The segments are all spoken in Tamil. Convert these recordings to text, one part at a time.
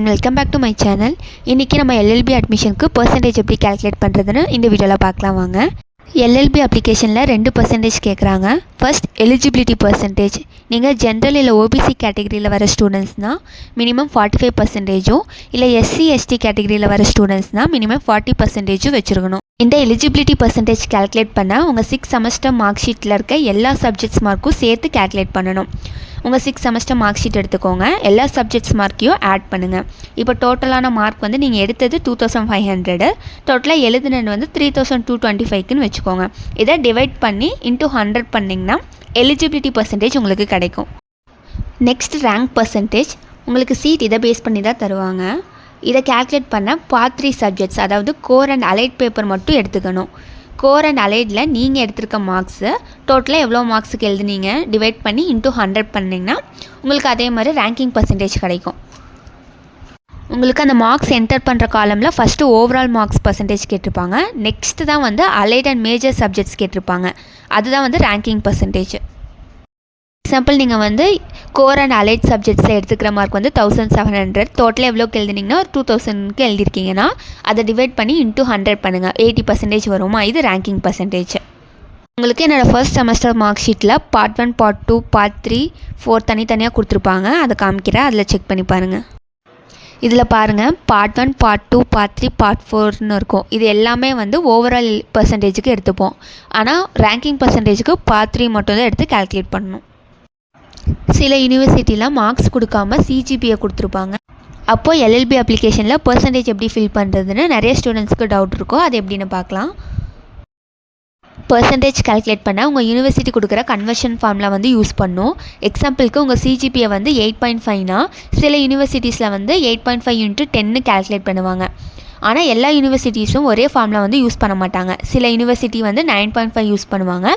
And welcome back to my channel. இன்றைக்கி நம்ம எல்எல்பி அட்மிஷனுக்கு பர்சன்டேஜ் எப்படி கால்குலேட் பண்ணுறதுன்னு இந்த வீடியோவில் பார்க்கலாம் வாங்க. எல்எல்பி அப்ளிகேஷனில் 2% கேட்குறாங்க. First eligibility percentage. நீங்கள் ஜென்ரல் இல்லை ஓபிசி கேட்டகரியில் வர ஸ்டூடெண்ட்ஸ்னால் மினிமம் 45%, இல்லை எஸ்சி எஸ்டி கேட்டகரியில் வர ஸ்டூடெண்ட்ஸ்னால் மினிமம் 40% வச்சுருக்கணும். இந்த எலிஜிபிலிட்டி பர்சன்டேஜ் கால்குலேட் பண்ண உங்கள் 6 செமஸ்டர் மார்க் ஷீட்டில் இருக்க எல்லா சப்ஜெக்ட்ஸ் மார்க்கும் சேர்த்து கால்குலேட் பண்ணணும். உங்கள் 6 செமஸ்டர் மார்க் ஷீட் எடுத்துக்கோங்க, எல்லா சப்ஜெக்ட்ஸ் மார்க்கையும் ஆட் பண்ணுங்கள். இப்போ டோட்டலான மார்க் வந்து நீங்கள் எடுத்தது 2500, டோட்டலாக எழுதுனது வந்து 3225க்குன்னு வச்சுக்கோங்க. இதை டிவைட் பண்ணி இன்ட்டு 100 பண்ணிங்கன்னா எலிஜிபிலிட்டி பர்சன்டேஜ் உங்களுக்கு கிடைக்கும். Next rank percentage. உங்களுக்கு சீட் இதை பேஸ் பண்ணி தான் தருவாங்க. இதை கால்குலேட் பண்ண பார்ட் 3 சப்ஜெக்ட்ஸ், அதாவது கோர் அண்ட் அலைட் பேப்பர் மட்டும் எடுத்துக்கணும். கோர் அண்ட் அலைடில் நீங்கள் எடுத்திருக்க மார்க்ஸு டோட்டலாக எவ்வளோ மார்க்ஸுக்கு எழுதுனீங்க டிவைட் பண்ணி இன்ட்டு 100 பண்ணிங்கன்னா உங்களுக்கு அதே மாதிரி ரேங்கிங் பர்சன்டேஜ் கிடைக்கும். உங்களுக்கு அந்த மார்க்ஸ் என்டர் பண்ணுற காலமில் ஃபஸ்ட்டு ஓவரால் மார்க்ஸ் பர்சன்டேஜ் கேட்டிருப்பாங்க. நெக்ஸ்ட்டு தான் வந்து அலைட் அண்ட் மேஜர் சப்ஜெக்ட்ஸ் கேட்டிருப்பாங்க. அதுதான் வந்து ரேங்கிங் பர்சன்டேஜ். எக்ஸாம்பிள், நீங்கள் வந்து கோர் அண்ட் அலைட் சப்ஜெக்ட்ஸில் எடுத்துக்கிற மார்க் வந்து 1700, டோட்டலாக எவ்வளோக்கு எழுதுனீங்கன்னா ஒரு 2000க்கு எழுதிருக்கீங்கன்னா அதை டிவைட் பண்ணி இன்ட்டு 100 பண்ணுங்கள், 80% வருமா. இது ரேங்கிங் பர்சன்டேஜ். உங்களுக்கு என்னோடய ஃபர்ஸ்ட் செமஸ்டர் மார்க் ஷீட்டில் பார்ட் 1, பார்ட் 2, பார்ட் 3, 4 தனித்தனியாக கொடுத்துருப்பாங்க. அதை காமிக்கிறேன், அதில் செக் பண்ணி பாருங்கள். இதில் பாருங்கள், பார்ட் 1, பார்ட் 2, பார்ட் 3, பார்ட் 4ன்னு இருக்கும். இது எல்லாமே வந்து ஓவரால் பர்சன்டேஜுக்கு எடுத்துப்போம். ஆனால் ரேங்கிங் பர்சன்டேஜுக்கு பார்ட் 3 மட்டும் தான் எடுத்து கால்குலேட் பண்ணணும். சில யூனிவர்சிட்டியில் மார்க்ஸ் கொடுக்காம சிஜிபிஏ கொடுத்துருப்பாங்க. அப்போது எல்எல்பி அப்ளிகேஷனில் பர்சன்டேஜ் எப்படி ஃபில் பண்ணுறதுன்னு நிறைய ஸ்டூடெண்ட்ஸ்க்கு டவுட் இருக்கும். அது எப்படின்னு பார்க்கலாம். பர்சன்டேஜ் கால்குலேட் பண்ண உங்கள் யூனிவர்சிட்டி கொடுக்குற கன்வர்ஷன் ஃபார்மில் வந்து யூஸ் பண்ணும். எக்ஸாம்பிளுக்கு உங்கள் சிஜிபிஏ வந்து 8.5னா சில யூனிவர்சிட்டிஸில் வந்து 8.5 × 10 கால்குலேட் பண்ணுவாங்க. ஆனால் எல்லா யூனிவர்சிட்டிஸும் ஒரே ஃபார்மில் வந்து யூஸ் பண்ண மாட்டாங்க. சில யூனிவர்சிட்டி வந்து 9.5 யூஸ் பண்ணுவாங்க,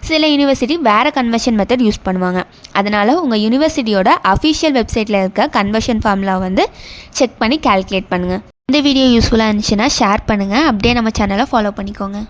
சில யூனிவர்சிட்டி வேறு கன்வர்ஷன் மெத்தட் யூஸ் பண்ணுவாங்க. அதனால் உங்கள் யூனிவர்சிட்டியோட அஃபிஷியல் வெப்சைட்டில் இருக்க கன்வர்ஷன் ஃபார்மில் வந்து செக் பண்ணி கால்குலேட் பண்ணுங்கள். இந்த வீடியோ யூஸ்ஃபுல்லாக இருந்துச்சுன்னா ஷேர் பண்ணுங்கள். அப்படியே நம்ம சேனலை ஃபாலோ பண்ணிக்கோங்க.